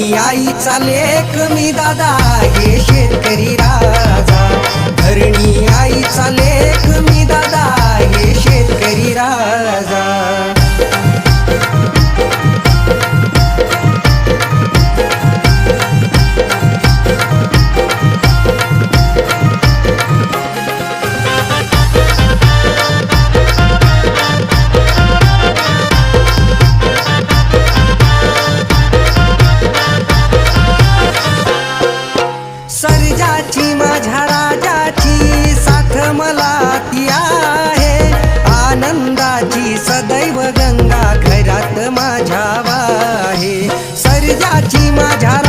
आईचा लेक मी दादा हे शेतकरी राजा, धरणी आईचा लेक मी दादा हे शेतकरी राजा। सर्जाची माझ्या राजाची साथ मला ती आहे, आनंदाची सदैव गंगा घरात माझ्या वाहे। सर्जाची माझ्या